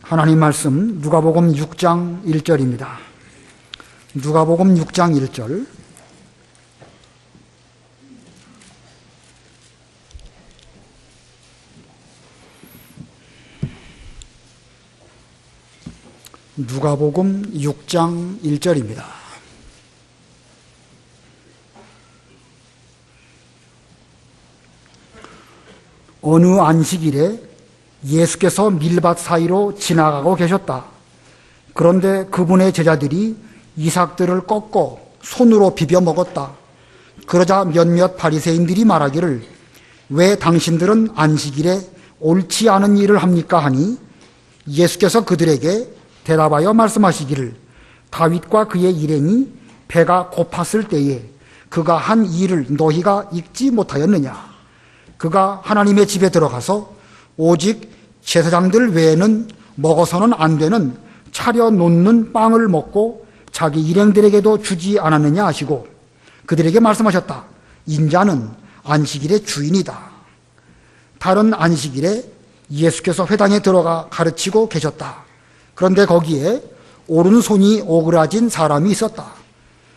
하나님 말씀 누가복음 6장 1절입니다. 누가복음 6장 1절. 누가복음 6장 1절입니다. 어느 안식일에 예수께서 밀밭 사이로 지나가고 계셨다. 그런데 그분의 제자들이 이삭들을 꺾고 손으로 비벼 먹었다. 그러자 몇몇 바리새인들이 말하기를 왜 당신들은 안식일에 옳지 않은 일을 합니까 하니 예수께서 그들에게 대답하여 말씀하시기를 다윗과 그의 일행이 배가 고팠을 때에 그가 한 일을 너희가 읽지 못하였느냐. 그가 하나님의 집에 들어가서 오직 제사장들 외에는 먹어서는 안 되는 차려놓는 빵을 먹고 자기 일행들에게도 주지 않았느냐 하시고 그들에게 말씀하셨다. 인자는 안식일의 주인이다. 다른 안식일에 예수께서 회당에 들어가 가르치고 계셨다. 그런데 거기에 오른손이 오그라진 사람이 있었다.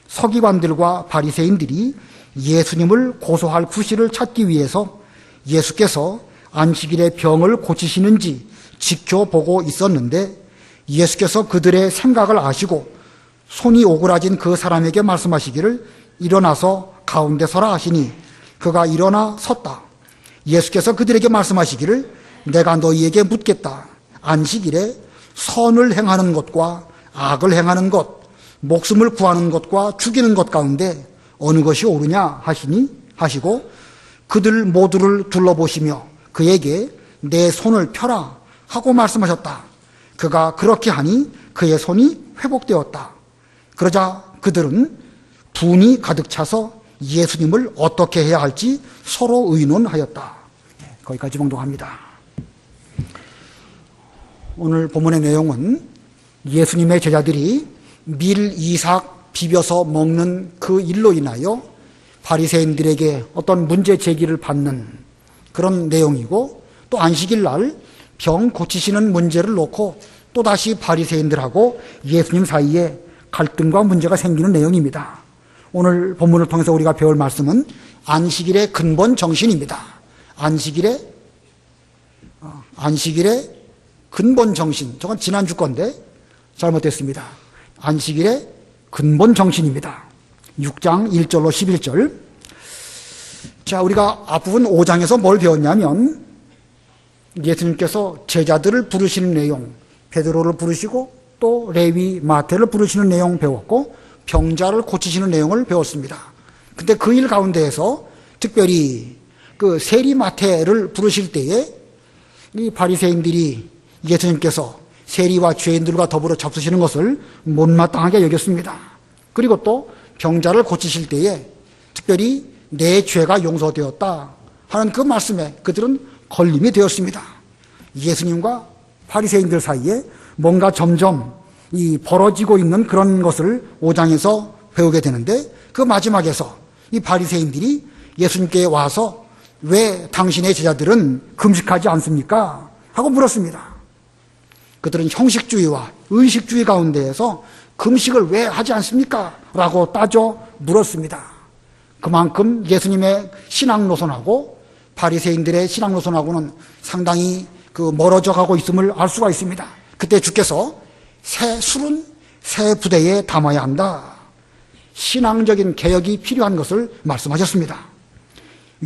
서기관들과 바리새인들이 예수님을 고소할 구실을 찾기 위해서 예수께서 안식일에 병을 고치시는지 지켜보고 있었는데 예수께서 그들의 생각을 아시고 손이 오그라진 그 사람에게 말씀하시기를 일어나서 가운데 서라 하시니 그가 일어나 섰다. 예수께서 그들에게 말씀하시기를 내가 너희에게 묻겠다. 안식일에 선을 행하는 것과 악을 행하는 것, 목숨을 구하는 것과 죽이는 것 가운데 어느 것이 옳으냐 하시고 그들 모두를 둘러보시며 그에게 내 손을 펴라 하고 말씀하셨다. 그가 그렇게 하니 그의 손이 회복되었다. 그러자 그들은 분이 가득 차서 예수님을 어떻게 해야 할지 서로 의논하였다. 거기까지 봉독합니다. 오늘 본문의 내용은 예수님의 제자들이 밀, 이삭 비벼서 먹는 그 일로 인하여 바리새인들에게 어떤 문제 제기를 받는 그런 내용이고 또 안식일 날 병 고치시는 문제를 놓고 또다시 바리새인들하고 예수님 사이에 갈등과 문제가 생기는 내용입니다. 오늘 본문을 통해서 우리가 배울 말씀은 안식일의 근본 정신입니다. 안식일의 근본 정신. 저건 지난주 건데 잘못됐습니다. 안식일의 근본 정신입니다. 6장 1절로 11절. 자, 우리가 앞부분 5장에서 뭘 배웠냐면 예수님께서 제자들을 부르시는 내용, 베드로를 부르시고 또 레위, 마태를 부르시는 내용 배웠고 병자를 고치시는 내용을 배웠습니다. 근데 그 일 가운데에서 특별히 그 세리 마태를 부르실 때에 이 바리새인들이 예수님께서 세리와 죄인들과 더불어 잡수시는 것을 못마땅하게 여겼습니다. 그리고 또 병자를 고치실 때에 특별히 내 죄가 용서되었다 하는 그 말씀에 그들은 걸림이 되었습니다. 예수님과 바리새인들 사이에 뭔가 점점 이 벌어지고 있는 그런 것을 5장에서 배우게 되는데 그 마지막에서 이 바리새인들이 예수님께 와서 왜 당신의 제자들은 금식하지 않습니까? 하고 물었습니다. 그들은 형식주의와 의식주의 가운데에서 금식을 왜 하지 않습니까? 라고 따져 물었습니다. 그만큼 예수님의 신앙 노선하고 바리새인들의 신앙 노선하고는 상당히 멀어져 가고 있음을 알 수가 있습니다. 그때 주께서 새 술은 새 부대에 담아야 한다. 신앙적인 개혁이 필요한 것을 말씀하셨습니다.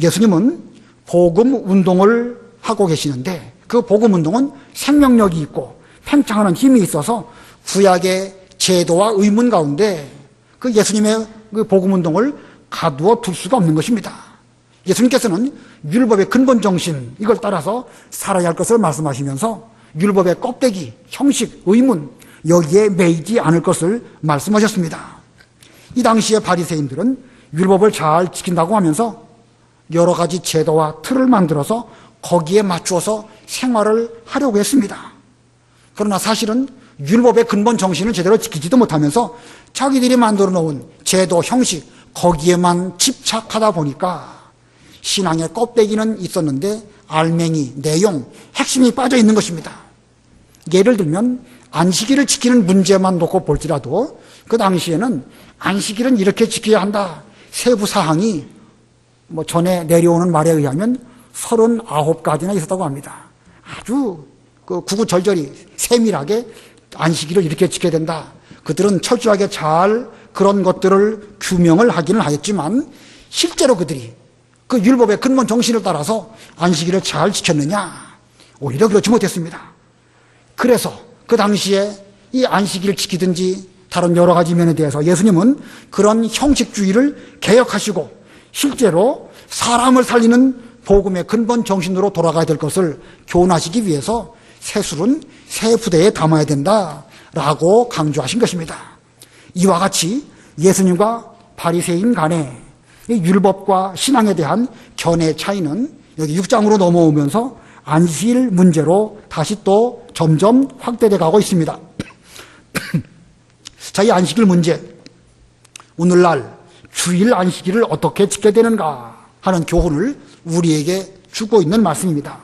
예수님은 복음 운동을 하고 계시는데 그 복음 운동은 생명력이 있고 팽창하는 힘이 있어서 구약의 제도와 의문 가운데 그 예수님의 그 복음 운동을 가두어 둘 수가 없는 것입니다. 예수님께서는 율법의 근본 정신 이걸 따라서 살아야 할 것을 말씀하시면서 율법의 껍데기, 형식, 의문 여기에 매이지 않을 것을 말씀하셨습니다. 이 당시에 바리새인들은 율법을 잘 지킨다고 하면서 여러 가지 제도와 틀을 만들어서 거기에 맞추어서 생활을 하려고 했습니다. 그러나 사실은 율법의 근본 정신을 제대로 지키지도 못하면서 자기들이 만들어 놓은 제도, 형식 거기에만 집착하다 보니까 신앙의 껍데기는 있었는데 알맹이, 내용, 핵심이 빠져 있는 것입니다. 예를 들면 안식일을 지키는 문제만 놓고 볼지라도 그 당시에는 안식일은 이렇게 지켜야 한다. 세부 사항이 뭐 전에 내려오는 말에 의하면 39가지나 있었다고 합니다. 아주 그 구구절절히 세밀하게 안식일을 이렇게 지켜야 된다. 그들은 철저하게 잘 그런 것들을 규명을 하기는 하였지만 실제로 그들이 그 율법의 근본 정신을 따라서 안식일을 잘 지켰느냐? 오히려 그렇지 못했습니다. 그래서 그 당시에 이 안식일을 지키든지 다른 여러 가지 면에 대해서 예수님은 그런 형식주의를 개혁하시고 실제로 사람을 살리는 복음의 근본 정신으로 돌아가야 될 것을 교훈하시기 위해서 세술은 새 부대에 담아야 된다라고 강조하신 것입니다. 이와 같이 예수님과 바리새인 간의 율법과 신앙에 대한 견해 차이는 여기 6장으로 넘어오면서 안식일 문제로 다시 또 점점 확대돼 가고 있습니다. 자, 이 안식일 문제, 오늘날 주일 안식일을 어떻게 지켜야 되는가 하는 교훈을 우리에게 주고 있는 말씀입니다.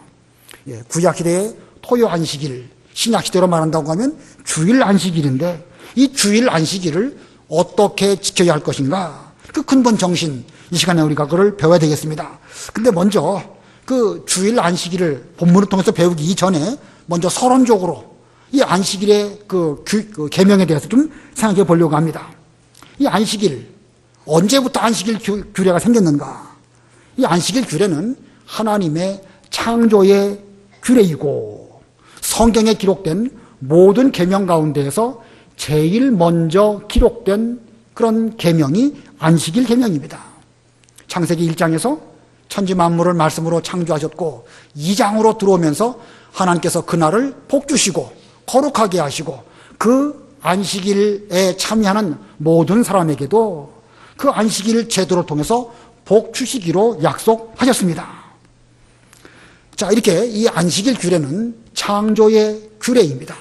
구약시대의 토요 안식일, 신약시대로 말한다고 하면 주일 안식일인데 이 주일 안식일을 어떻게 지켜야 할 것인가, 그 근본 정신, 이 시간에 우리가 그걸 배워야 되겠습니다. 근데 먼저 그 주일 안식일을 본문을 통해서 배우기 이전에 먼저 서론적으로 이 안식일의 그 계명에 대해서 좀 생각해 보려고 합니다. 이 안식일, 언제부터 안식일 규례가 생겼는가? 이 안식일 규례는 하나님의 창조의 규례이고 성경에 기록된 모든 계명 가운데에서 제일 먼저 기록된 그런 계명이 안식일 계명입니다. 창세기 1장에서 천지 만물을 말씀으로 창조하셨고 2장으로 들어오면서 하나님께서 그날을 복 주시고 거룩하게 하시고 그 안식일에 참여하는 모든 사람에게도 그 안식일 제도를 통해서 복 주시기로 약속하셨습니다. 자, 이렇게 이 안식일 규례는 창조의 규례입니다.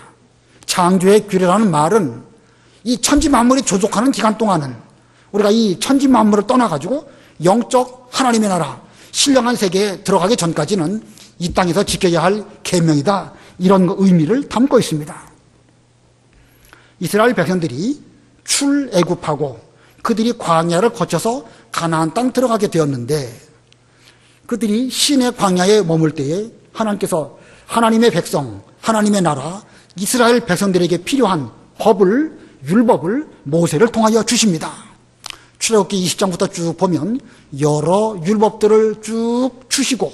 창조의 규례라는 말은 이 천지 만물이 조속하는 기간 동안은 우리가 이 천지 만물을 떠나가지고 영적 하나님의 나라, 신령한 세계에 들어가기 전까지는 이 땅에서 지켜야 할 계명이다, 이런 의미를 담고 있습니다. 이스라엘 백성들이 출애굽하고 그들이 광야를 거쳐서 가나안 땅 들어가게 되었는데 그들이 신의 광야에 머물 때에 하나님께서 하나님의 백성, 하나님의 나라, 이스라엘 백성들에게 필요한 법을, 율법을 모세를 통하여 주십니다. 출애굽기 20장부터 쭉 보면 여러 율법들을 쭉 주시고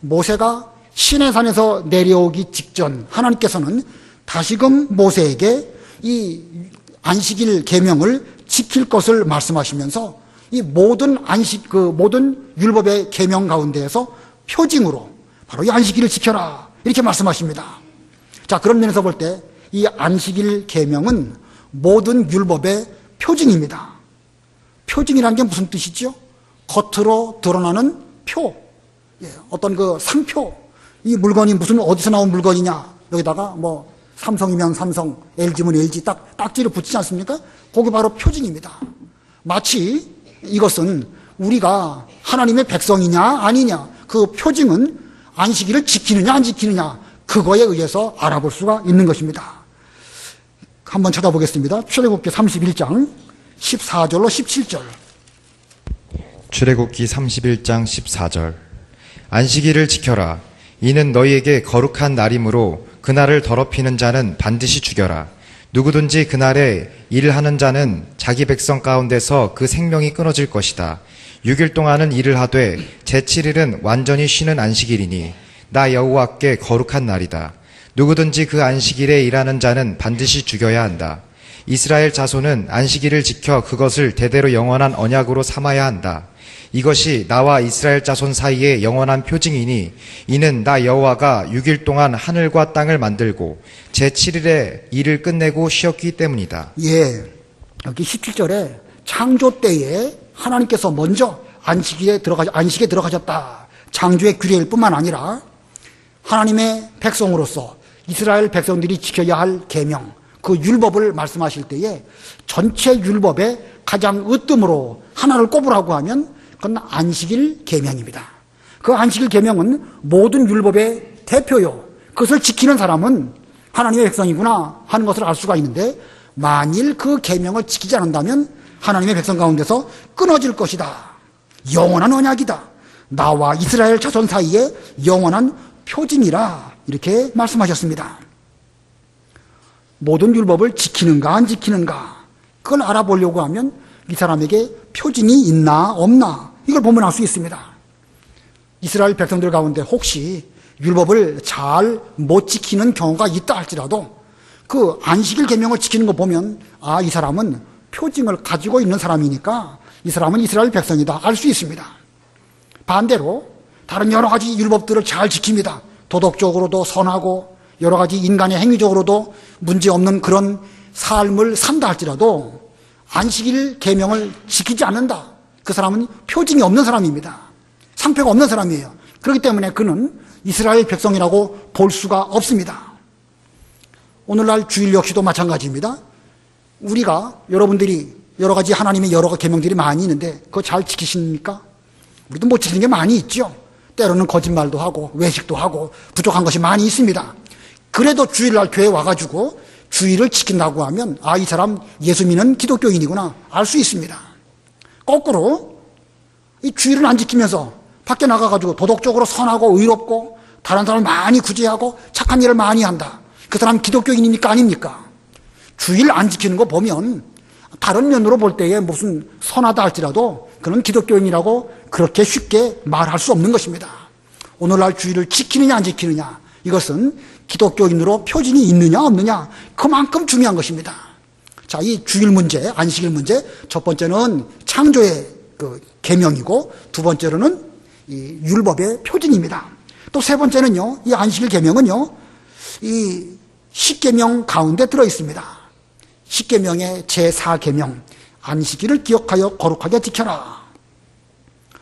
모세가 시내산에서 내려오기 직전 하나님께서는 다시금 모세에게 이 안식일 계명을 지킬 것을 말씀하시면서 이 모든 모든 율법의 계명 가운데에서 표징으로 바로 이 안식일을 지켜라, 이렇게 말씀하십니다. 자, 그런 면에서 볼 때 이 안식일 계명은 모든 율법의 표징입니다. 표징이라는 게 무슨 뜻이죠? 겉으로 드러나는 표, 어떤 그 상표, 이 물건이 무슨 어디서 나온 물건이냐, 여기다가 뭐 삼성이면 삼성, LG면 LG 딱지를 붙이지 않습니까? 그게 바로 표징입니다. 마치 이것은 우리가 하나님의 백성이냐 아니냐, 그 표징은 안식일을 지키느냐 안 지키느냐, 그거에 의해서 알아볼 수가 있는 것입니다. 한번 찾아보겠습니다. 출애굽기 31장 14절로 17절. 출애굽기 31장 14절. 안식일을 지켜라. 이는 너희에게 거룩한 날이므로 그날을 더럽히는 자는 반드시 죽여라. 누구든지 그날에 일하는 자는 자기 백성 가운데서 그 생명이 끊어질 것이다. 6일 동안은 일을 하되 제7일은 완전히 쉬는 안식일이니 나 여호와께 거룩한 날이다. 누구든지 그 안식일에 일하는 자는 반드시 죽여야 한다. 이스라엘 자손은 안식일을 지켜 그것을 대대로 영원한 언약으로 삼아야 한다. 이것이 나와 이스라엘 자손 사이의 영원한 표징이니 이는 나 여호와가 6일 동안 하늘과 땅을 만들고 제7일에 일을 끝내고 쉬었기 때문이다. 예, 여기 17절에 창조 때에 하나님께서 먼저 안식에 들어가셨다. 창조의 규례일 뿐만 아니라 하나님의 백성으로서 이스라엘 백성들이 지켜야 할 계명, 그 율법을 말씀하실 때에 전체 율법의 가장 으뜸으로 하나를 꼽으라고 하면 그건 안식일 계명입니다. 그 안식일 계명은 모든 율법의 대표요. 그것을 지키는 사람은 하나님의 백성이구나 하는 것을 알 수가 있는데, 만일 그 계명을 지키지 않는다면 하나님의 백성 가운데서 끊어질 것이다. 영원한 언약이다. 나와 이스라엘 자손 사이에 영원한 표징이라, 이렇게 말씀하셨습니다. 모든 율법을 지키는가 안 지키는가, 그걸 알아보려고 하면 이 사람에게 표징이 있나 없나, 이걸 보면 알 수 있습니다. 이스라엘 백성들 가운데 혹시 율법을 잘 못 지키는 경우가 있다 할지라도 그 안식일 계명을 지키는 거 보면, 아, 이 사람은 표징을 가지고 있는 사람이니까 이 사람은 이스라엘 백성이다 알 수 있습니다. 반대로 다른 여러 가지 율법들을 잘 지킵니다. 도덕적으로도 선하고 여러 가지 인간의 행위적으로도 문제없는 그런 삶을 산다 할지라도 안식일 계명을 지키지 않는다, 그 사람은 표징이 없는 사람입니다. 상표가 없는 사람이에요. 그렇기 때문에 그는 이스라엘 백성이라고 볼 수가 없습니다. 오늘날 주일 역시도 마찬가지입니다. 우리가, 여러분들이 여러 가지 하나님의 여러 계명들이 많이 있는데 그거 잘 지키십니까? 우리도 못 지키는 게 많이 있죠. 때로는 거짓말도 하고 외식도 하고 부족한 것이 많이 있습니다. 그래도 주일날 교회 와가지고 주일을 지킨다고 하면, 아, 이 사람 예수 믿는 기독교인이구나 알 수 있습니다. 거꾸로 이 주일을 안 지키면서 밖에 나가가지고 도덕적으로 선하고 의롭고 다른 사람을 많이 구제하고 착한 일을 많이 한다, 그 사람 기독교인입니까 아닙니까? 주일 안 지키는 거 보면 다른 면으로 볼 때에 무슨 선하다 할지라도 그는 기독교인이라고 그렇게 쉽게 말할 수 없는 것입니다. 오늘날 주일을 지키느냐 안 지키느냐, 이것은 기독교인으로 표징이 있느냐 없느냐, 그만큼 중요한 것입니다. 자, 이 주일 문제, 안식일 문제, 첫 번째는 창조의 그 계명이고, 두 번째로는 이 율법의 표징입니다. 또 세 번째는요, 이 안식일 계명은요, 이 십계명 가운데 들어 있습니다. 십계명의 제4계명, 안식일을 기억하여 거룩하게 지켜라.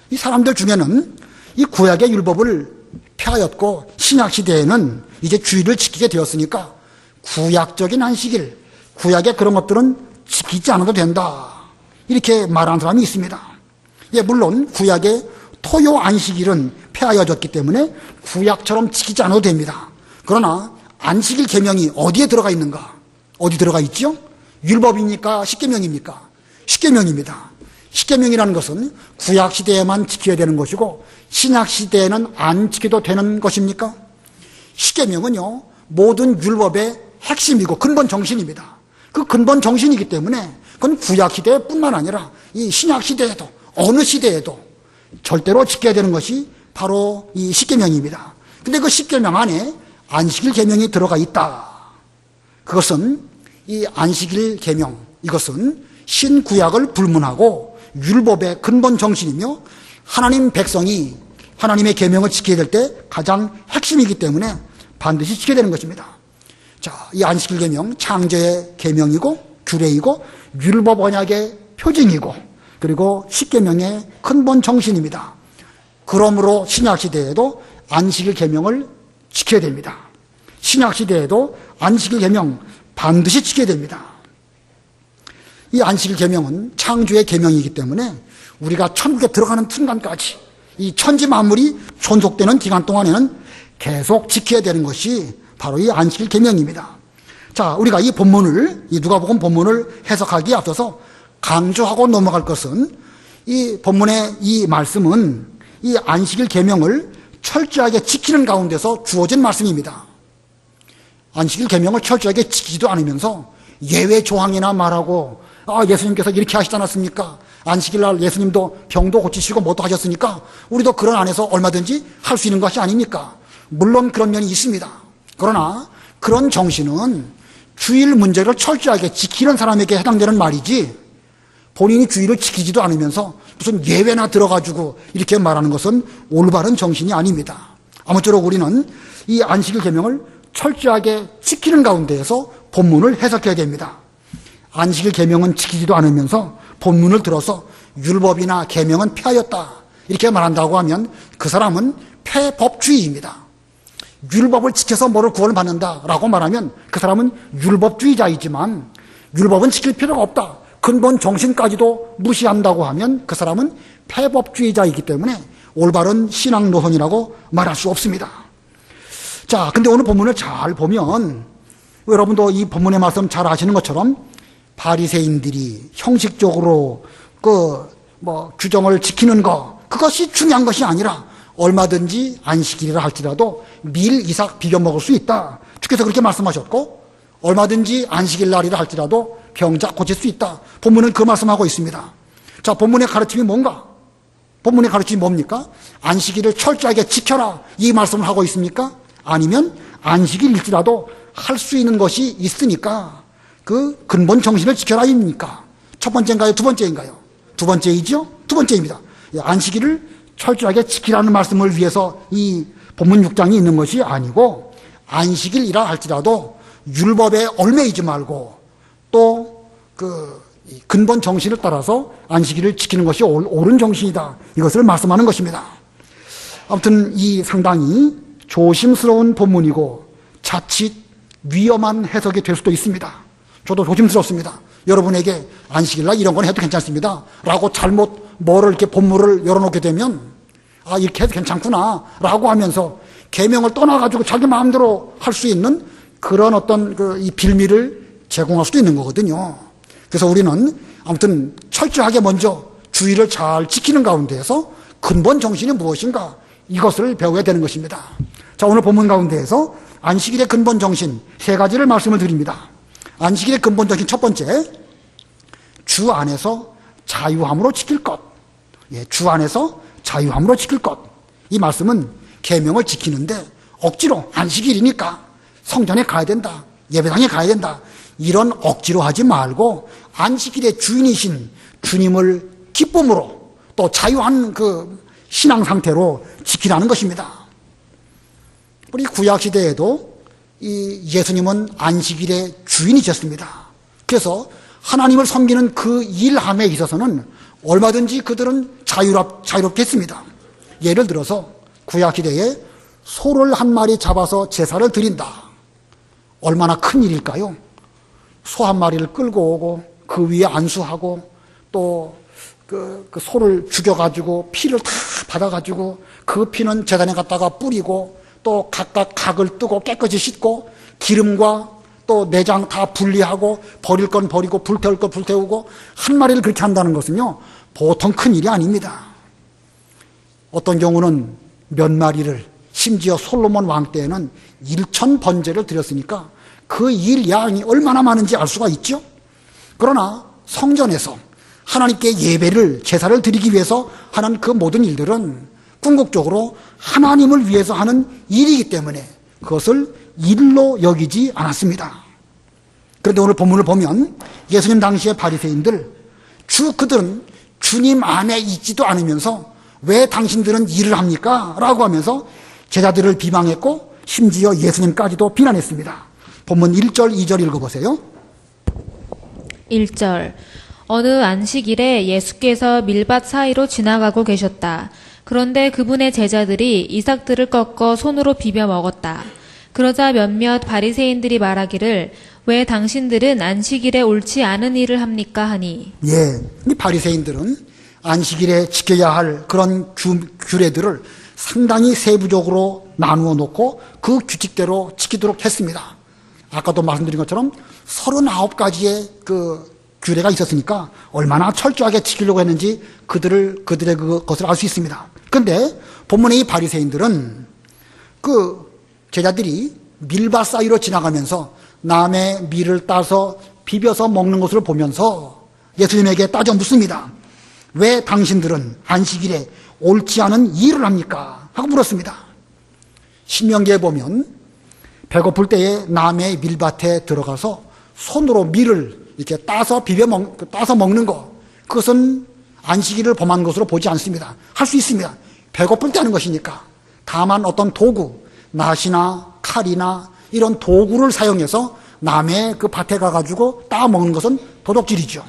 이 사람들 중에는 이 구약의 율법을 폐하였고 신약 시대에는 이제 주일을 지키게 되었으니까 구약적인 안식일, 구약의 그런 것들은 지키지 않아도 된다, 이렇게 말하는 사람이 있습니다. 예, 물론 구약의 토요 안식일은 폐하여졌기 때문에 구약처럼 지키지 않아도 됩니다. 그러나 안식일 계명이 어디에 들어가 있는가? 어디 들어가 있죠? 율법입니까? 십계명입니까? 십계명입니다. 십계명이라는 것은 구약 시대에만 지켜야 되는 것이고 신약 시대에는 안 지켜도 되는 것입니까? 십계명은요, 모든 율법의 핵심이고 근본 정신입니다. 그 근본 정신이기 때문에 그건 구약 시대뿐만 아니라 이 신약 시대에도 어느 시대에도 절대로 지켜야 되는 것이 바로 이 십계명입니다. 근데 그 십계명 안에 안식일 계명이 들어가 있다. 그것은 이 안식일 계명, 이것은 신구약을 불문하고 율법의 근본 정신이며 하나님 백성이 하나님의 계명을 지켜야 될 때 가장 핵심이기 때문에 반드시 지켜야 되는 것입니다. 자, 이 안식일 계명, 창조의 계명이고 규례이고 율법 언약의 표징이고 그리고 십계명의 근본 정신입니다. 그러므로 신약 시대에도 안식일 계명을 지켜야 됩니다. 신약 시대에도 안식일 계명 반드시 지켜야 됩니다. 이 안식일 계명은 창조의 계명이기 때문에 우리가 천국에 들어가는 순간까지 이 천지 만물이 존속되는 기간 동안에는 계속 지켜야 되는 것이 바로 이 안식일 계명입니다. 자, 우리가 이 본문을, 이 누가복음 본문을 해석하기에 앞서서 강조하고 넘어갈 것은 이 본문의 이 말씀은 이 안식일 계명을 철저하게 지키는 가운데서 주어진 말씀입니다. 안식일 계명을 철저하게 지키지도 않으면서 예외 조항이나 말하고, 아, 예수님께서 이렇게 하시지 않았습니까? 안식일 날 예수님도 병도 고치시고 뭐도 하셨으니까 우리도 그런 안에서 얼마든지 할 수 있는 것이 아닙니까? 물론 그런 면이 있습니다. 그러나 그런 정신은 주일 문제를 철저하게 지키는 사람에게 해당되는 말이지, 본인이 주일을 지키지도 않으면서 무슨 예외나 들어가지고 이렇게 말하는 것은 올바른 정신이 아닙니다. 아무쪼록 우리는 이 안식일 계명을 철저하게 지키는 가운데에서 본문을 해석해야 됩니다. 안식일 계명은 지키지도 않으면서 본문을 들어서 율법이나 계명은 폐하였다 이렇게 말한다고 하면 그 사람은 폐법주의입니다. 율법을 지켜서 뭐를 구원을 받는다라고 말하면 그 사람은 율법주의자이지만 율법은 지킬 필요가 없다, 근본 정신까지도 무시한다고 하면 그 사람은 폐법주의자이기 때문에 올바른 신앙 노선이라고 말할 수 없습니다. 자, 근데 오늘 본문을 잘 보면 여러분도 이 본문의 말씀 잘 아시는 것처럼 바리새인들이 형식적으로 규정을 지키는 거, 그것이 중요한 것이 아니라 얼마든지 안식일이라 할지라도 밀 이삭 비벼 먹을 수 있다. 주께서 그렇게 말씀하셨고, 얼마든지 안식일 날이라 할지라도 병자 고칠 수 있다. 본문은 그 말씀하고 있습니다. 자, 본문의 가르침이 뭔가? 본문의 가르침이 뭡니까? 안식일을 철저하게 지켜라, 이 말씀을 하고 있습니까? 아니면 안식일일지라도 할 수 있는 것이 있으니까 그 근본 정신을 지켜라입니까? 첫 번째인가요? 두 번째인가요? 두 번째이죠? 두 번째입니다. 안식일을 철저하게 지키라는 말씀을 위해서 이 본문 6장이 있는 것이 아니고, 안식일이라 할지라도 율법에 얽매이지 말고 또 근본 정신을 따라서 안식일을 지키는 것이 옳은 정신이다, 이것을 말씀하는 것입니다. 아무튼 이 상당히 조심스러운 본문이고 자칫 위험한 해석이 될 수도 있습니다. 저도 조심스럽습니다. 여러분에게 안식일날 이런 건 해도 괜찮습니다 라고 잘못 이렇게 본문을 열어놓게 되면, 이렇게 해도 괜찮구나 라고 하면서 계명을 떠나가지고 자기 마음대로 할 수 있는 그런 어떤 이 빌미를 제공할 수도 있는 거거든요. 그래서 우리는 아무튼 철저하게 먼저 주의를 잘 지키는 가운데에서 근본 정신이 무엇인가, 이것을 배워야 되는 것입니다. 자, 오늘 본문 가운데에서 안식일의 근본 정신 세 가지를 말씀을 드립니다. 안식일의 근본 정신 첫 번째, 주 안에서 자유함으로 지킬 것. 주 안에서 자유함으로 지킬 것. 이 말씀은 계명을 지키는데 억지로 안식일이니까 성전에 가야 된다, 예배당에 가야 된다, 이런 억지로 하지 말고 안식일의 주인이신 주님을 기쁨으로 또 자유한 신앙 상태로 지키라는 것입니다. 우리 구약시대에도 이 예수님은 안식일의 주인이셨습니다. 그래서 하나님을 섬기는 그 일함에 있어서는 얼마든지 그들은 자유롭게 했습니다. 예를 들어서 구약시대에 소를 한 마리 잡아서 제사를 드린다. 얼마나 큰 일일까요? 소 한 마리를 끌고 오고 그 위에 안수하고 또 그 소를 죽여가지고 피를 다 받아가지고 그 피는 제단에 갖다가 뿌리고 또 각각 각을 뜨고 깨끗이 씻고 기름과 또 내장 다 분리하고 버릴 건 버리고 불태울 건 불태우고 한 마리를 그렇게 한다는 것은요, 보통 큰 일이 아닙니다. 어떤 경우는 몇 마리를, 심지어 솔로몬 왕 때에는 1,000번제를 드렸으니까 그 일 양이 얼마나 많은지 알 수가 있죠. 그러나 성전에서 하나님께 예배를, 제사를 드리기 위해서 하는 그 모든 일들은 궁극적으로 하나님을 위해서 하는 일이기 때문에 그것을 일로 여기지 않았습니다. 그런데 오늘 본문을 보면 예수님 당시의 바리새인들, 그들은 주님 안에 있지도 않으면서 왜 당신들은 일을 합니까? 라고 하면서 제자들을 비방했고 심지어 예수님까지도 비난했습니다. 본문 1절, 2절 읽어보세요. 1절. 어느 안식일에 예수께서 밀밭 사이로 지나가고 계셨다. 그런데 그분의 제자들이 이삭들을 꺾어 손으로 비벼 먹었다. 그러자 몇몇 바리새인들이 말하기를 왜 당신들은 안식일에 옳지 않은 일을 합니까 하니. 이 바리새인들은 안식일에 지켜야 할 그런 규례들을 상당히 세부적으로 나누어 놓고 그 규칙대로 지키도록 했습니다. 아까도 말씀드린 것처럼 39가지의 규례가 있었으니까 얼마나 철저하게 지키려고 했는지 그들의 그것을 알 수 있습니다. 그런데 본문의 이 바리새인들은 제자들이 밀밭 사이로 지나가면서 남의 밀을 따서 비벼서 먹는 것을 보면서 예수님에게 따져 묻습니다. 왜 당신들은 안식일에 옳지 않은 일을 합니까? 하고 물었습니다. 신명기에 보면 배고플 때에 남의 밀밭에 들어가서 손으로 밀을 이렇게 따서 따서 먹는 거, 그것은 안식일을 범한 것으로 보지 않습니다. 할 수 있습니다. 배고플 때 하는 것이니까. 다만 어떤 도구, 낫이나 칼이나 이런 도구를 사용해서 남의 그 밭에 가가지고 따 먹는 것은 도둑질이죠.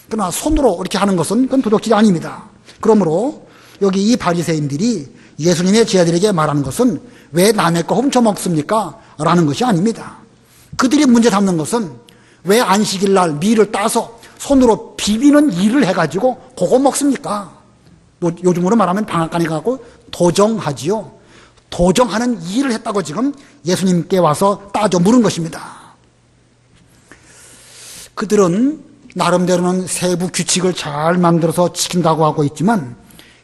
그러나 손으로 이렇게 하는 것은 그건 도둑질이 아닙니다. 그러므로 여기 이 바리새인들이 예수님의 제자들에게 말하는 것은 왜 남의 거 훔쳐 먹습니까? 라는 것이 아닙니다. 그들이 문제 삼는 것은 왜 안식일 날 밀을 따서 손으로 비비는 일을 해가지고 그거 먹습니까? 요즘으로 말하면 방앗간에 가고 도정하지요. 도정하는 일을 했다고 지금 예수님께 와서 따져 물은 것입니다. 그들은 나름대로는 세부 규칙을 잘 만들어서 지킨다고 하고 있지만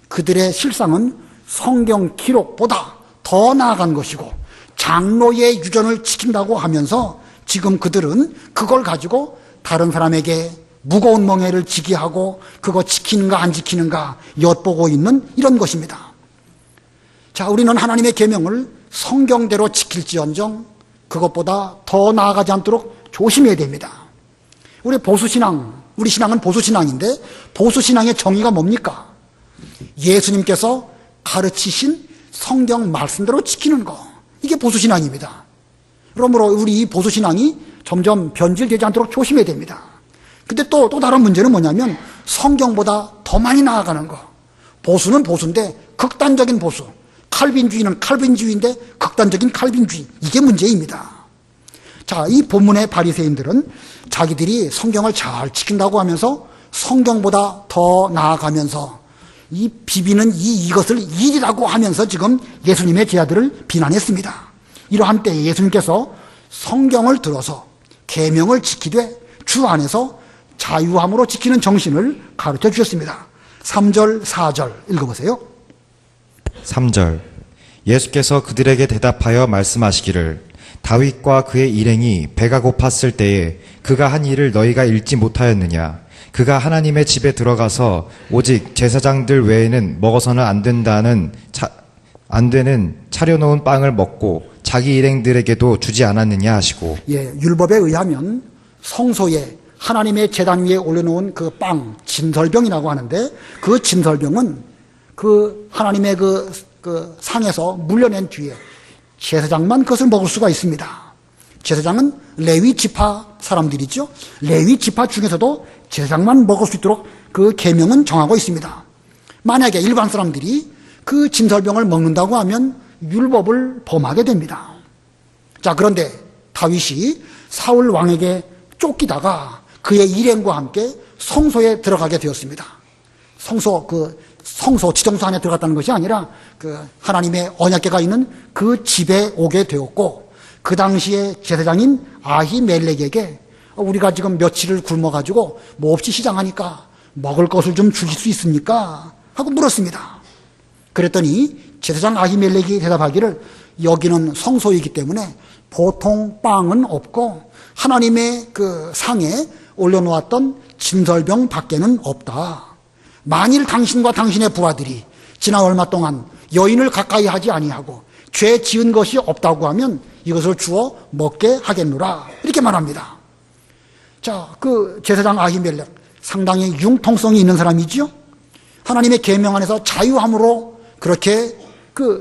그들의 실상은 성경 기록보다 더 나아간 것이고 장로의 유전을 지킨다고 하면서 지금 그들은 그걸 가지고 다른 사람에게 무거운 멍에를 지게 하고 그거 지키는가 안 지키는가 엿보고 있는 이런 것입니다. 자, 우리는 하나님의 계명을 성경대로 지킬지언정 그것보다 더 나아가지 않도록 조심해야 됩니다. 우리 신앙은 보수신앙인데 보수신앙의 정의가 뭡니까? 예수님께서 가르치신 성경 말씀대로 지키는 거. 이게 보수신앙입니다. 그러므로 우리 이 보수신앙이 점점 변질되지 않도록 조심해야 됩니다. 근데 또 다른 문제는 뭐냐면 성경보다 더 많이 나아가는 거. 보수는 보수인데 극단적인 보수. 칼빈주의는 칼빈주의인데 극단적인 칼빈주의. 이게 문제입니다. 자, 이 본문의 바리새인들은 자기들이 성경을 잘 지킨다고 하면서 성경보다 더 나아가면서 이 비비는 이것을 일이라고 하면서 지금 예수님의 제자들을 비난했습니다. 이러한 때에 예수님께서 성경을 들어서 계명을 지키되 주 안에서 자유함으로 지키는 정신을 가르쳐 주셨습니다. 3절, 4절 읽어보세요. 3절. 예수께서 그들에게 대답하여 말씀하시기를 다윗과 그의 일행이 배가 고팠을 때에 그가 한 일을 너희가 읽지 못하였느냐? 그가 하나님의 집에 들어가서 오직 제사장들 외에는 먹어서는 안 되는 차려놓은 빵을 먹고 자기 일행들에게도 주지 않았느냐 하시고. 예, 율법에 의하면 성소에 하나님의 제단 위에 올려놓은 그 빵, 진설병이라고 하는데 그 진설병은 그 하나님의 그 상에서 물려낸 뒤에 제사장만 그것을 먹을 수가 있습니다. 제사장은 레위 지파 사람들이죠. 레위 지파 중에서도 제사장만 먹을 수 있도록 그 계명은 정하고 있습니다. 만약에 일반 사람들이 그 진설병을 먹는다고 하면 율법을 범하게 됩니다. 자, 그런데 다윗이 사울 왕에게 쫓기다가 그의 일행과 함께 성소에 들어가게 되었습니다. 성소 지정소 안에 들어갔다는 것이 아니라 그 하나님의 언약궤가 있는 그 집에 오게 되었고 그 당시에 제사장인 아히멜렉에게 우리가 지금 며칠을 굶어가지고 뭐 없이 시장하니까 먹을 것을 좀 주실 수 있습니까? 하고 물었습니다. 그랬더니 제사장 아히멜렉이 대답하기를 여기는 성소이기 때문에 보통 빵은 없고 하나님의 그 상에 올려놓았던 진설병 밖에는 없다. 만일 당신과 당신의 부하들이 지난 얼마 동안 여인을 가까이 하지 아니하고 죄 지은 것이 없다고 하면 이것을 주어 먹게 하겠노라. 이렇게 말합니다. 자, 그 제사장 아히멜렉 상당히 융통성이 있는 사람이지요. 하나님의 계명 안에서 자유함으로 그렇게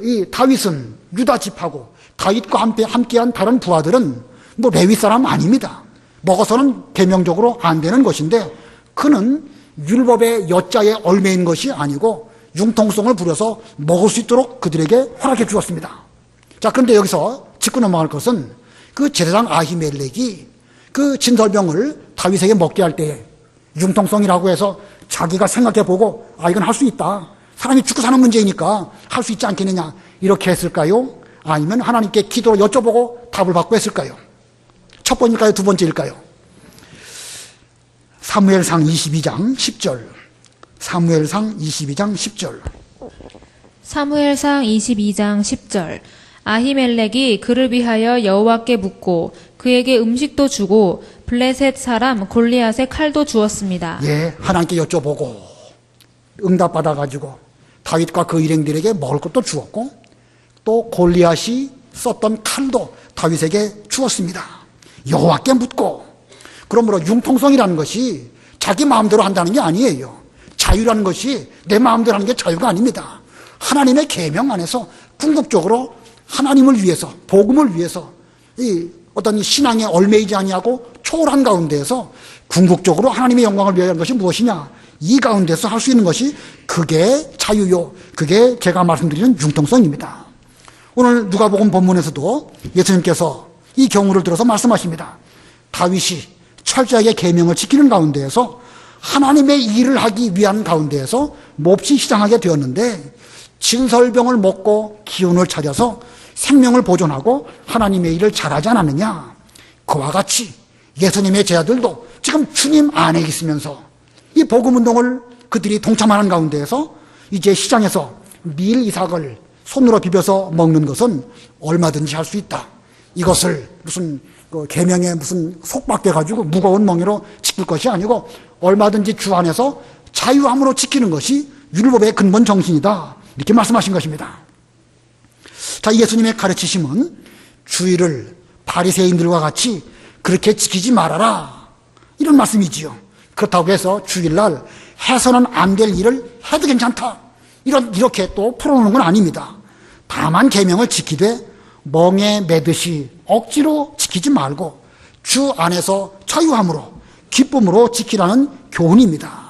이 다윗은 유다 집하고 다윗과 함께한 다른 부하들은 뭐 레위 사람 아닙니다. 먹어서는 계명적으로 안 되는 것인데 그는 율법의 여자에 얽매인 것이 아니고 융통성을 부려서 먹을 수 있도록 그들에게 허락해 주었습니다. 자, 그런데 여기서 짚고 넘어갈 것은 그 제사장 아히멜렉이 그 진설병을 다윗에게 먹게 할 때에 융통성이라고 해서 자기가 생각해 보고 이건 할 수 있다. 사람이 죽고 사는 문제이니까 할 수 있지 않겠느냐. 이렇게 했을까요? 아니면 하나님께 기도로 여쭤보고 답을 받고 했을까요? 첫 번일까요? 두 번째일까요? 사무엘상 22장 10절. 사무엘상 22장 10절. 사무엘상 22장 10절. 아히멜렉이 그를 위하여 여호와께 묻고 그에게 음식도 주고 블레셋 사람 골리앗의 칼도 주었습니다. 예, 하나님께 여쭤보고 응답받아가지고 다윗과 그 일행들에게 먹을 것도 주었고 또 골리앗이 썼던 칼도 다윗에게 주었습니다. 여호와께 묻고. 그러므로 융통성이라는 것이 자기 마음대로 한다는 게 아니에요. 자유라는 것이 내 마음대로 하는 게 자유가 아닙니다. 하나님의 계명 안에서 궁극적으로 하나님을 위해서, 복음을 위해서 이 어떤 신앙에 얽매이지 아니하고 초월한 가운데에서 궁극적으로 하나님의 영광을 위하여 하는 것이 무엇이냐? 이 가운데서 할 수 있는 것이 그게 자유요. 그게 제가 말씀드리는 융통성입니다. 오늘 누가복음 본문에서도 예수님께서 이 경우를 들어서 말씀하십니다. 다윗이 철저하게 계명을 지키는 가운데에서 하나님의 일을 하기 위한 가운데에서 몹시 시장하게 되었는데 진설병을 먹고 기운을 차려서 생명을 보존하고 하나님의 일을 잘하지 않았느냐. 그와 같이 예수님의 제자들도 지금 주님 안에 있으면서 이 복음운동을 그들이 동참하는 가운데에서 이제 시장에서 밀 이삭을 손으로 비벼서 먹는 것은 얼마든지 할 수 있다. 이것을 무슨 계명에 무슨 속박돼가지고 무거운 멍에로 지킬 것이 아니고 얼마든지 주 안에서 자유함으로 지키는 것이 율법의 근본 정신이다. 이렇게 말씀하신 것입니다. 자, 예수님의 가르치심은 주의를 바리새인들과 같이 그렇게 지키지 말아라. 이런 말씀이지요. 그렇다고 해서 주일날 해서는 안 될 일을 해도 괜찮다. 이렇게 또 풀어놓는 건 아닙니다. 다만 계명을 지키되 멍에 매듯이 억지로 지키지 말고 주 안에서 자유함으로 기쁨으로 지키라는 교훈입니다.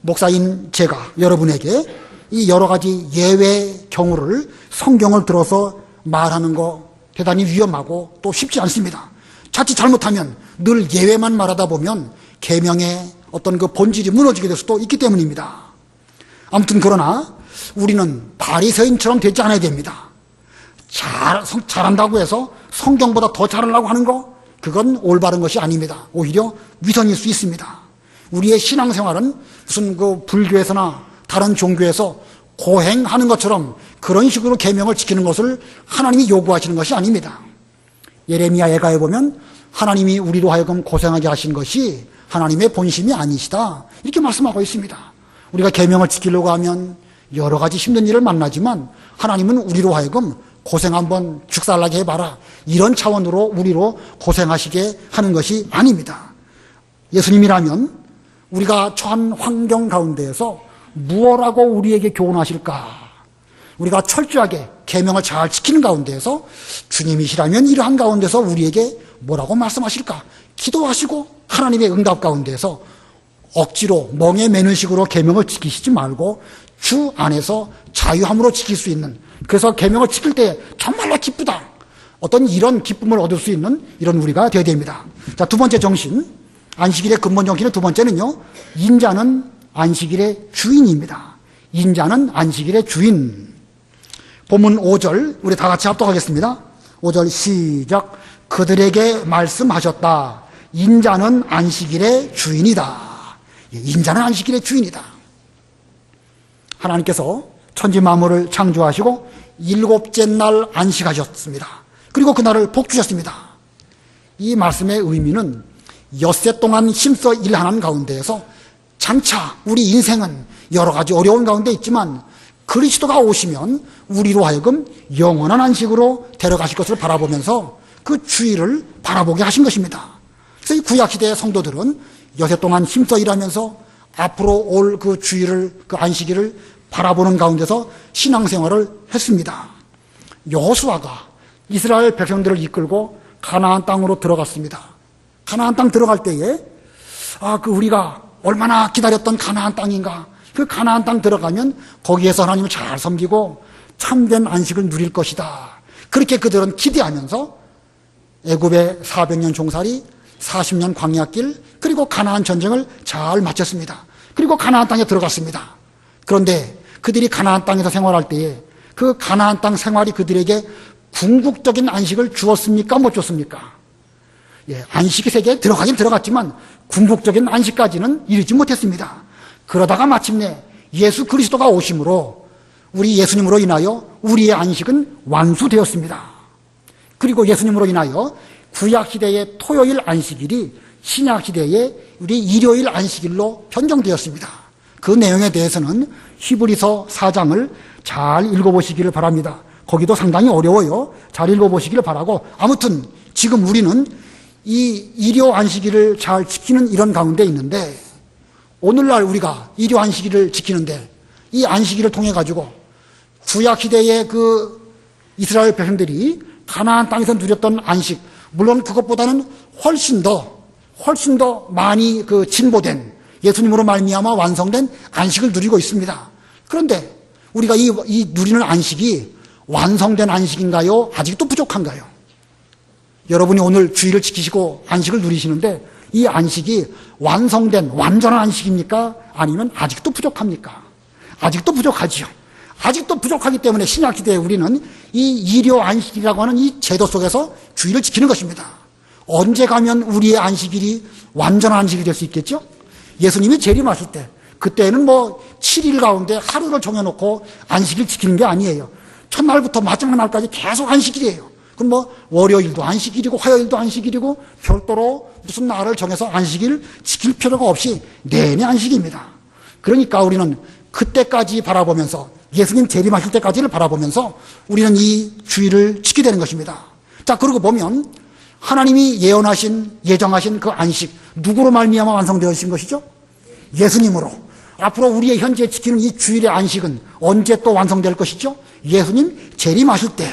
목사인 제가 여러분에게 이 여러 가지 예외 경우를 성경을 들어서 말하는 거 대단히 위험하고 또 쉽지 않습니다. 자칫 잘못하면 늘 예외만 말하다 보면 계명의 어떤 그 본질이 무너지게 될 수도 있기 때문입니다. 아무튼 그러나 우리는 바리새인처럼 되지 않아야 됩니다. 잘한다고 해서 성경보다 더 잘하려고 하는 거, 그건 올바른 것이 아닙니다. 오히려 위선일 수 있습니다. 우리의 신앙생활은 무슨 그 불교에서나 다른 종교에서 고행하는 것처럼 그런 식으로 계명을 지키는 것을 하나님이 요구하시는 것이 아닙니다. 예레미야 예가에 보면 하나님이 우리로 하여금 고생하게 하신 것이 하나님의 본심이 아니시다. 이렇게 말씀하고 있습니다. 우리가 계명을 지키려고 하면 여러 가지 힘든 일을 만나지만 하나님은 우리로 하여금 고생 한번 죽살나게 해봐라. 이런 차원으로 우리로 고생하시게 하는 것이 아닙니다. 예수님이라면 우리가 처한 환경 가운데에서 무엇라고 우리에게 교훈하실까? 우리가 철저하게 계명을 잘 지키는 가운데에서 주님이시라면 이러한 가운데서 우리에게 뭐라고 말씀하실까? 기도하시고 하나님의 응답 가운데에서 억지로 멍에 매는 식으로 계명을 지키시지 말고 주 안에서 자유함으로 지킬 수 있는, 그래서 계명을 지킬 때 정말로 기쁘다, 어떤 이런 기쁨을 얻을 수 있는 이런 우리가 되어야 됩니다. 자, 두 번째 정신, 안식일의 근본 정신의 두 번째는요, 인자는 안식일의 주인입니다. 인자는 안식일의 주인. 본문 5절 우리 다 같이 합독하겠습니다. 5절 시작. 그들에게 말씀하셨다. 인자는 안식일의 주인이다. 인자는 안식일의 주인이다. 하나님께서 천지 만물을 창조하시고 일곱째 날 안식하셨습니다. 그리고 그날을 복 주셨습니다. 이 말씀의 의미는 엿새 동안 힘써 일하는 가운데에서 장차 우리 인생은 여러 가지 어려운 가운데 있지만 그리스도가 오시면 우리로 하여금 영원한 안식으로 데려가실 것을 바라보면서 그 주의를 바라보게 하신 것입니다. 그래서 이 구약시대의 성도들은 엿새 동안 힘써 일하면서 앞으로 올 그 주의를, 그 안식일을 바라보는 가운데서 신앙생활을 했습니다. 여호수아가 이스라엘 백성들을 이끌고 가나안 땅으로 들어갔습니다. 가나안 땅 들어갈 때에 우리가 얼마나 기다렸던 가나안 땅인가. 그 가나안 땅 들어가면 거기에서 하나님을 잘 섬기고 참된 안식을 누릴 것이다. 그렇게 그들은 기대하면서 애굽의 400년 종살이, 40년 광야길, 그리고 가나안 전쟁을 잘 마쳤습니다. 그리고 가나안 땅에 들어갔습니다. 그런데 그들이 가나안 땅에서 생활할 때에 그 가나안 땅 생활이 그들에게 궁극적인 안식을 주었습니까? 못 줬습니까? 안식의 세계에 들어가긴 들어갔지만 궁극적인 안식까지는 이르지 못했습니다. 그러다가 마침내 예수 그리스도가 오심으로 우리 예수님으로 인하여 우리의 안식은 완수되었습니다. 그리고 예수님으로 인하여 구약시대의 토요일 안식일이 신약시대의 우리 일요일 안식일로 변경되었습니다. 그 내용에 대해서는 히브리서 4장을 잘 읽어보시기를 바랍니다. 거기도 상당히 어려워요. 잘 읽어보시기를 바라고, 아무튼 지금 우리는 이 일요 안식일을 잘 지키는 이런 가운데 있는데, 오늘날 우리가 일요 안식일을 지키는데 이 안식일을 통해 가지고 구약시대의 그 이스라엘 백성들이 가나안 땅에서 누렸던 안식, 물론 그것보다는 훨씬 더 많이 그 진보된, 예수님으로 말미암아 완성된 안식을 누리고 있습니다. 그런데 우리가 이 누리는 안식이 완성된 안식인가요? 아직도 부족한가요? 여러분이 오늘 주일을 지키시고 안식을 누리시는데 이 안식이 완성된 완전한 안식입니까? 아니면 아직도 부족합니까? 아직도 부족하지요. 아직도 부족하기 때문에 신약시대에 우리는 이 일요 안식이라고 하는 이 제도 속에서 주일을 지키는 것입니다. 언제 가면 우리의 안식일이 완전한 안식이 될 수 있겠죠? 예수님이 재림하실 때, 그때는 뭐 7일 가운데 하루를 정해놓고 안식일 지키는 게 아니에요. 첫날부터 마지막 날까지 계속 안식일이에요. 그럼 뭐 월요일도 안식일이고 화요일도 안식일이고 별도로 무슨 날을 정해서 안식일 지킬 필요가 없이 내내 안식입니다. 그러니까 우리는 그때까지 바라보면서, 예수님 재림하실 때까지를 바라보면서 우리는 이 주일을 지키게 되는 것입니다. 자, 그러고 보면 하나님이 예언하신, 예정하신 그 안식, 누구로 말미암아 완성되어진 것이죠? 예수님으로. 앞으로 우리의 현재 지키는 이 주일의 안식은 언제 또 완성될 것이죠? 예수님 재림하실 때.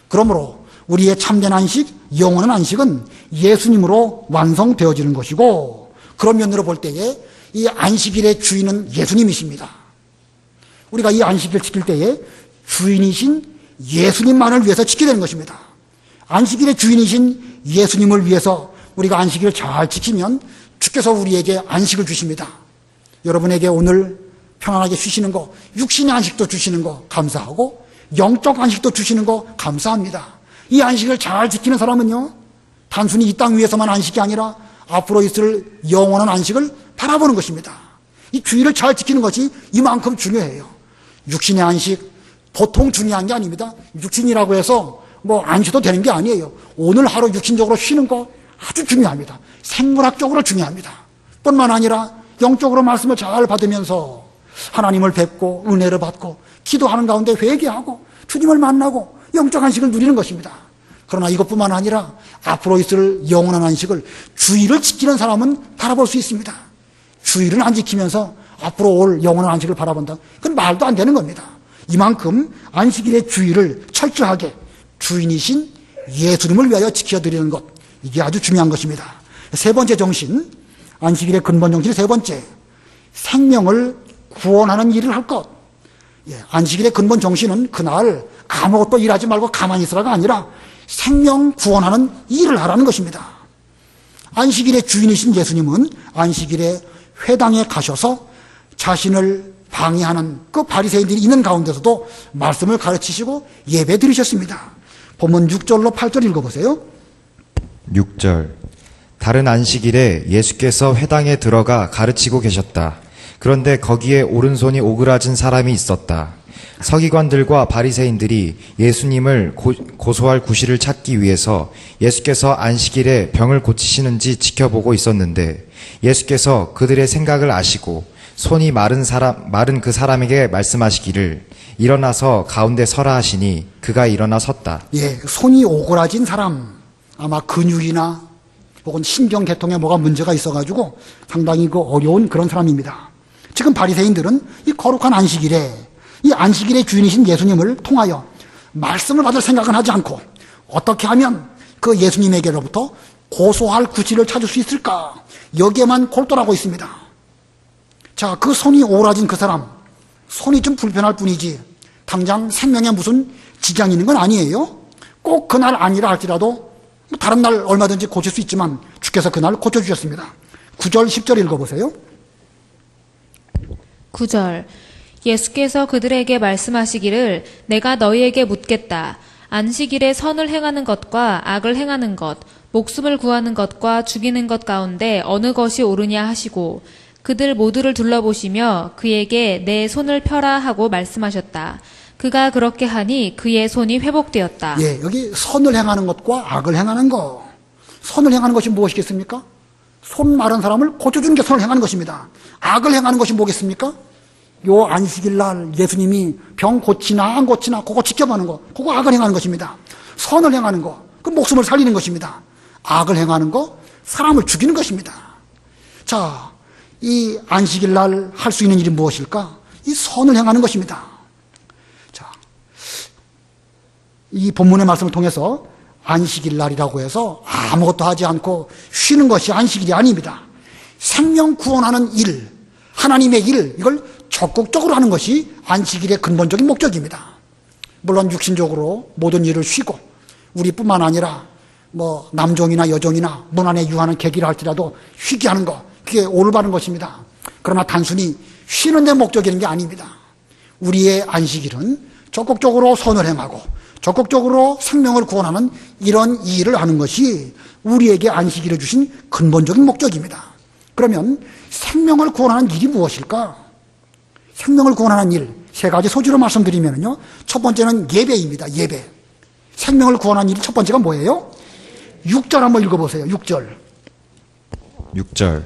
그러므로 우리의 참된 안식, 영원한 안식은 예수님으로 완성되어지는 것이고, 그런 면으로 볼 때에 이 안식일의 주인은 예수님이십니다. 우리가 이 안식일을 지킬 때에 주인이신 예수님만을 위해서 지키게 되는 것입니다. 안식일의 주인이신 예수님을 위해서 우리가 안식일을 잘 지키면 주께서 우리에게 안식을 주십니다. 여러분에게 오늘 편안하게 쉬시는 거, 육신의 안식도 주시는 거 감사하고 영적 안식도 주시는 거 감사합니다. 이 안식을 잘 지키는 사람은요, 단순히 이 땅 위에서만 안식이 아니라 앞으로 있을 영원한 안식을 바라보는 것입니다. 이 주일을 잘 지키는 것이 이만큼 중요해요. 육신의 안식 보통 중요한 게 아닙니다. 육신이라고 해서 뭐 안 쉬도 되는 게 아니에요. 오늘 하루 육신적으로 쉬는 거 아주 중요합니다. 생물학적으로 중요합니다. 뿐만 아니라 영적으로 말씀을 잘 받으면서 하나님을 뵙고 은혜를 받고 기도하는 가운데 회개하고 주님을 만나고 영적 안식을 누리는 것입니다. 그러나 이것뿐만 아니라 앞으로 있을 영원한 안식을, 주일을 지키는 사람은 바라볼 수 있습니다. 주일을 안 지키면서 앞으로 올 영원한 안식을 바라본다, 그건 말도 안 되는 겁니다. 이만큼 안식일의 주일을 철저하게 주인이신 예수님을 위하여 지켜드리는 것, 이게 아주 중요한 것입니다. 세 번째 정신, 안식일의 근본 정신이 세 번째, 생명을 구원하는 일을 할 것. 안식일의 근본 정신은 그날 아무것도 일하지 말고 가만히 있으라가 아니라 생명 구원하는 일을 하라는 것입니다. 안식일의 주인이신 예수님은 안식일에 회당에 가셔서 자신을 방해하는 그 바리새인들이 있는 가운데서도 말씀을 가르치시고 예배 드리셨습니다. 본문 6절로 8절 읽어보세요. 6절. 다른 안식일에 예수께서 회당에 들어가 가르치고 계셨다. 그런데 거기에 오른손이 오그라진 사람이 있었다. 서기관들과 바리새인들이 예수님을 고소할 구실을 찾기 위해서 예수께서 안식일에 병을 고치시는지 지켜보고 있었는데, 예수께서 그들의 생각을 아시고 손이 마른 그 사람에게 말씀하시기를 일어나서 가운데 서라 하시니 그가 일어나 섰다. 손이 오그라진 사람, 아마 근육이나 혹은 신경계통에 뭐가 문제가 있어가지고 상당히 어려운 그런 사람입니다. 지금 바리새인들은 이 거룩한 안식일에, 이 안식일의 주인이신 예수님을 통하여 말씀을 받을 생각은 하지 않고 어떻게 하면 그 예수님에게로부터 고소할 구실을 찾을 수 있을까, 여기에만 골똘하고 있습니다. 자, 그 손이 오그라진 그 사람, 손이 좀 불편할 뿐이지 당장 생명에 무슨 지장이 있는 건 아니에요. 꼭 그날 아니라 할지라도 다른 날 얼마든지 고칠 수 있지만 주께서 그날 고쳐주셨습니다. 9절 10절 읽어보세요. 9절. 예수께서 그들에게 말씀하시기를 내가 너희에게 묻겠다. 안식일에 선을 행하는 것과 악을 행하는 것, 목숨을 구하는 것과 죽이는 것 가운데 어느 것이 옳으냐 하시고, 그들 모두를 둘러보시며 그에게 내 손을 펴라 하고 말씀하셨다. 그가 그렇게 하니 그의 손이 회복되었다. 여기 선을 행하는 것과 악을 행하는 것. 선을 행하는 것이 무엇이겠습니까? 손 마른 사람을 고쳐주는 게 선을 행하는 것입니다. 악을 행하는 것이 뭐겠습니까? 요 안식일 날 예수님이 병 고치나 안 고치나 그거 지켜보는 거, 그거 악을 행하는 것입니다. 선을 행하는 거, 그 목숨을 살리는 것입니다. 악을 행하는 거, 사람을 죽이는 것입니다. 자, 이 안식일 날 할 수 있는 일이 무엇일까? 이 선을 행하는 것입니다. 자, 이 본문의 말씀을 통해서 안식일 날이라고 해서 아무것도 하지 않고 쉬는 것이 안식일이 아닙니다. 생명 구원하는 일, 하나님의 일, 이걸 적극적으로 하는 것이 안식일의 근본적인 목적입니다. 물론 육신적으로 모든 일을 쉬고, 우리뿐만 아니라 뭐 남종이나 여종이나 문안에 유하는 계기라 할지라도 쉬게 하는 것, 그게 올바른 것입니다. 그러나 단순히 쉬는 데 목적이는 게 아닙니다. 우리의 안식일은 적극적으로 선을 행하고 적극적으로 생명을 구원하는 이런 일을 하는 것이 우리에게 안식일을 주신 근본적인 목적입니다. 그러면 생명을 구원하는 일이 무엇일까? 생명을 구원하는 일, 세 가지 소지로 말씀드리면요. 첫 번째는 예배입니다. 예배. 생명을 구원하는 일 첫 번째가 뭐예요? 6절 한번 읽어보세요. 6절. 6절.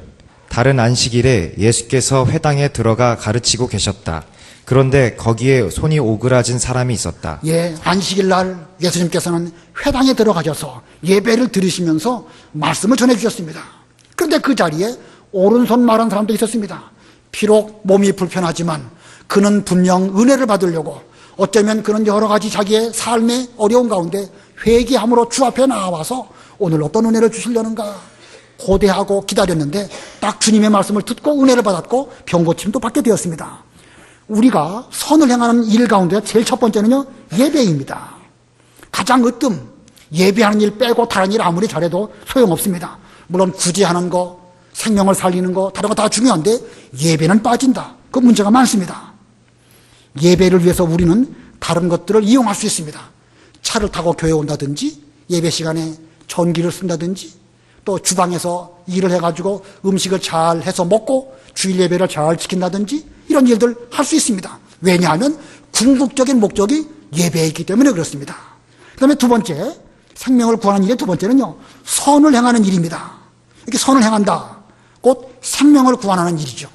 다른 안식일에 예수께서 회당에 들어가 가르치고 계셨다. 그런데 거기에 손이 오그라진 사람이 있었다. 예, 안식일 날 예수님께서는 회당에 들어가셔서 예배를 드리시면서 말씀을 전해주셨습니다. 그런데 그 자리에 오른손 마른 사람도 있었습니다. 비록 몸이 불편하지만 그는 분명 은혜를 받으려고 어쩌면 그는 여러 가지 자기의 삶의 어려운 가운데 회개함으로 주 앞에 나와서 오늘 어떤 은혜를 주시려는가 고대하고 기다렸는데 딱 주님의 말씀을 듣고 은혜를 받았고 병고침도 받게 되었습니다. 우리가 선을 행하는 일 가운데 제일 첫 번째는요, 예배입니다. 가장 으뜸, 예배하는 일 빼고 다른 일 아무리 잘해도 소용없습니다. 물론 구제하는 거, 생명을 살리는 거, 다른 거 다 중요한데 예배는 빠진다. 그 문제가 많습니다. 예배를 위해서 우리는 다른 것들을 이용할 수 있습니다. 차를 타고 교회 온다든지, 예배 시간에 전기를 쓴다든지, 또 주방에서 일을 해가지고 음식을 잘 해서 먹고 주일 예배를 잘 지킨다든지 이런 일들 할 수 있습니다. 왜냐하면 궁극적인 목적이 예배에 있기 때문에 그렇습니다. 그 다음에 두 번째, 생명을 구하는 일의 두 번째는요, 선을 행하는 일입니다. 이렇게 선을 행한다. 곧 생명을 구하는 일이죠.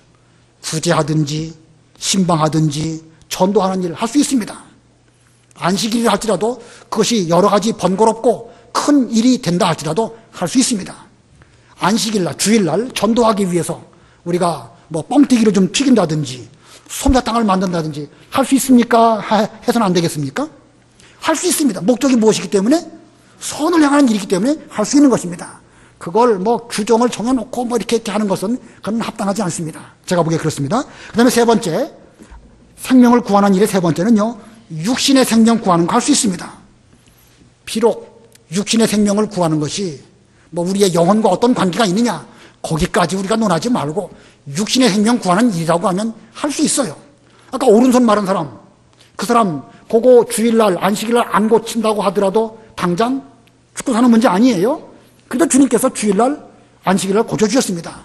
구제하든지 신방하든지 전도하는 일을 할 수 있습니다. 안식일을 할지라도 그것이 여러 가지 번거롭고 큰 일이 된다 할지라도 할 수 있습니다. 안식일날, 주일날 전도하기 위해서 우리가 뭐 뻥튀기를 좀 튀긴다든지 솜사탕을 만든다든지 할 수 있습니까? 해서는 안 되겠습니까? 할 수 있습니다. 목적이 무엇이기 때문에? 선을 향하는 일이기 때문에 할 수 있는 것입니다. 그걸 뭐 규정을 정해놓고 뭐 이렇게 하는 것은 그건 합당하지 않습니다. 제가 보기에 그렇습니다. 그 다음에 세 번째, 생명을 구하는 일의 세 번째는요, 육신의 생명 구하는 거 할 수 있습니다. 비록 육신의 생명을 구하는 것이 뭐 우리의 영혼과 어떤 관계가 있느냐, 거기까지 우리가 논하지 말고 육신의 생명 구하는 일이라고 하면 할 수 있어요. 아까 오른손 마른 사람, 그 사람 그거 주일날 안식일날 안 고친다고 하더라도 당장 죽고 사는 문제 아니에요. 그래도 주님께서 주일날 안식일날 고쳐주셨습니다.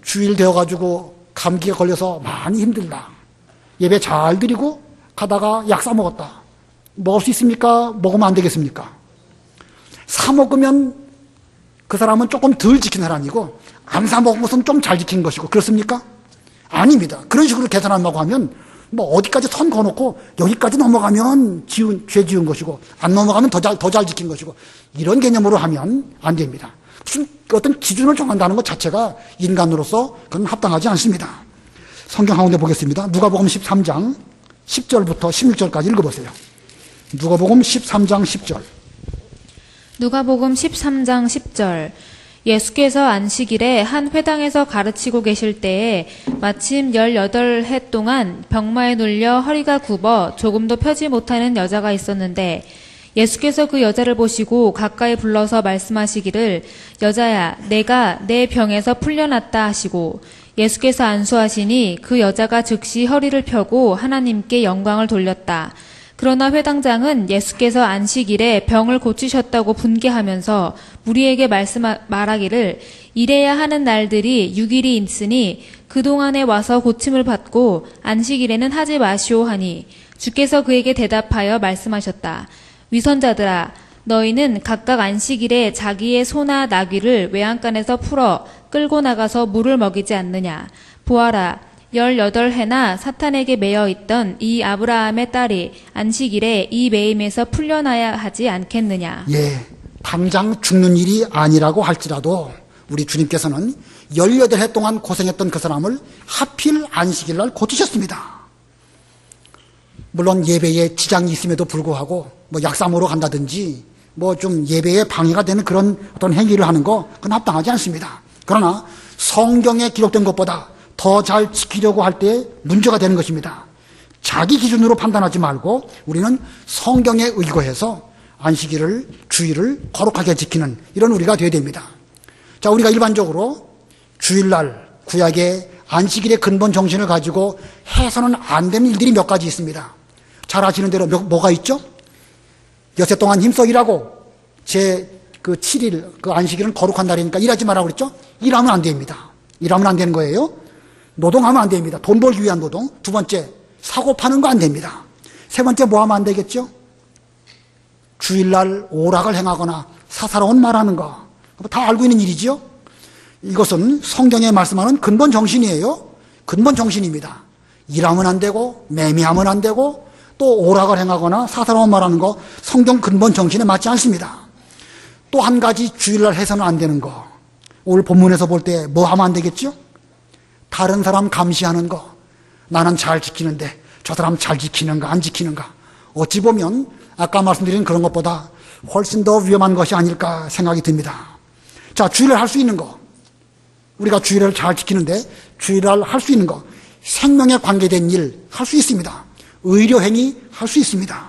주일 되어가지고 감기에 걸려서 많이 힘들다. 예배 잘 드리고 가다가 약 사 먹었다. 먹을 수 있습니까? 먹으면 안 되겠습니까? 사 먹으면 그 사람은 조금 덜 지킨 사람이고 안 사 먹은 것은 좀 잘 지킨 것이고 그렇습니까? 아닙니다. 그런 식으로 계산한다고 하면 뭐 어디까지 선 거놓고 여기까지 넘어가면 죄 지은 것이고 안 넘어가면 더 잘 지킨 것이고 이런 개념으로 하면 안 됩니다. 무슨 어떤 기준을 정한다는 것 자체가 인간으로서 그건 합당하지 않습니다. 성경 가운데 보겠습니다. 누가복음 13장 10절부터 16절까지 읽어보세요. 누가복음 13장 10절. 누가복음 13장 10절. 예수께서 안식일에 한 회당에서 가르치고 계실 때에 마침 18해 동안 병마에 눌려 허리가 굽어 조금도 펴지 못하는 여자가 있었는데 예수께서 그 여자를 보시고 가까이 불러서 말씀하시기를 여자야 내가 내 병에서 풀려났다 하시고 예수께서 안수하시니 그 여자가 즉시 허리를 펴고 하나님께 영광을 돌렸다. 그러나 회당장은 예수께서 안식일에 병을 고치셨다고 분개하면서 무리에게 말하기를 이래야 하는 날들이 6일이 있으니 그동안에 와서 고침을 받고 안식일에는 하지 마시오 하니 주께서 그에게 대답하여 말씀하셨다. 위선자들아 너희는 각각 안식일에 자기의 소나 나귀를 외양간에서 풀어 끌고 나가서 물을 먹이지 않느냐. 보아라 18해나 사탄에게 매여 있던 이 아브라함의 딸이 안식일에 이 매임에서 풀려나야 하지 않겠느냐. 예, 당장 죽는 일이 아니라고 할지라도 우리 주님께서는 18해 동안 고생했던 그 사람을 하필 안식일날 고치셨습니다. 물론 예배에 지장이 있음에도 불구하고 뭐 약사모로 간다든지 뭐 좀 예배에 방해가 되는 그런 어떤 행위를 하는 거 그건 합당하지 않습니다. 그러나 성경에 기록된 것보다 더 잘 지키려고 할 때 문제가 되는 것입니다. 자기 기준으로 판단하지 말고 우리는 성경에 의거해서 안식일을, 주일을 거룩하게 지키는 이런 우리가 되어야 됩니다. 자, 우리가 일반적으로 주일날 구약의 안식일의 근본 정신을 가지고 해서는 안 되는 일들이 몇 가지 있습니다. 잘 아시는 대로 뭐가 있죠? 여세 동안 힘써 일하고 제 그 7일, 그 안식일은 거룩한 날이니까 일하지 말라고 그랬죠? 일하면 안 됩니다. 일하면 안 되는 거예요. 노동하면 안 됩니다. 돈 벌기 위한 노동. 두 번째, 사고 파는 거 안 됩니다. 세 번째, 뭐 하면 안 되겠죠? 주일날 오락을 행하거나 사사로운 말하는 거. 다 알고 있는 일이지요? 이것은 성경에 말씀하는 근본 정신이에요. 근본 정신입니다. 일하면 안 되고, 매매하면 안 되고, 또 오락을 행하거나 사사로운 말하는 거, 성경 근본 정신에 맞지 않습니다. 또 한 가지 주일날 해서는 안 되는 거. 오늘 본문에서 볼 때 뭐 하면 안 되겠죠? 다른 사람 감시하는 거. 나는 잘 지키는데 저 사람 잘 지키는가 안 지키는가. 어찌 보면 아까 말씀드린 그런 것보다 훨씬 더 위험한 것이 아닐까 생각이 듭니다. 자, 주일날 할 수 있는 거. 우리가 주일을 잘 지키는데 주일날 할 수 있는 거. 생명에 관계된 일 할 수 있습니다. 의료행위 할 수 있습니다.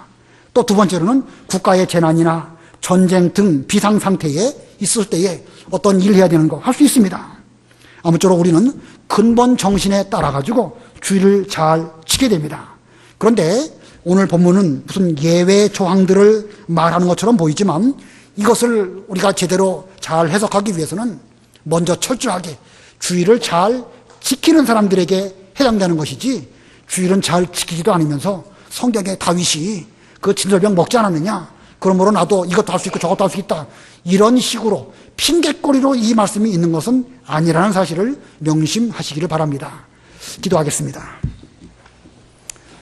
또 두 번째로는 국가의 재난이나 전쟁 등 비상상태에 있을 때에 어떤 일을 해야 되는 거 할 수 있습니다. 아무쪼록 우리는 근본 정신에 따라가지고 주의를 잘 지켜야 됩니다. 그런데 오늘 본문은 무슨 예외 조항들을 말하는 것처럼 보이지만 이것을 우리가 제대로 잘 해석하기 위해서는 먼저 철저하게 주의를 잘 지키는 사람들에게 해당되는 것이지 주의는 잘 지키지도 않으면서 성경에 다윗이 그 진설병 먹지 않았느냐? 그러므로 나도 이것도 할 수 있고 저것도 할 수 있다. 이런 식으로 핑계거리로 이 말씀이 있는 것은 아니라는 사실을 명심하시기를 바랍니다. 기도하겠습니다.